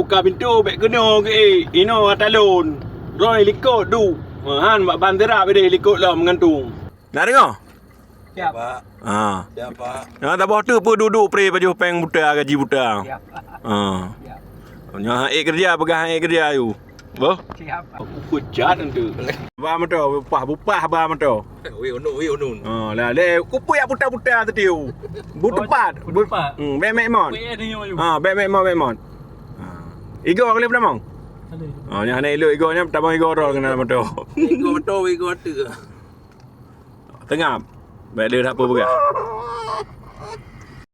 buka pintu baik kena ke ino atalon. Roy likut du. Han mak bandera bede likut lah mengantung. Nak dengar? Siap, Pak. Siap, Pak. Tak apa tu pun duduk pre baju peng buta gaji buta. Siap, Pak. Siap. Nya kerja pegang kerja you. Bo? Siap, Pak. Aku kejat tu. Ba mato, bupah ba mato. Wei unun. Lah le kupu ya buta-buta tu tiu. Butupat. Mek mon. Mek mon. Igo kali pernah mong? Nya hane elok igo nya tabang igo ro kena mato. Igo tu. Tengah. Baik dia tak apa berah.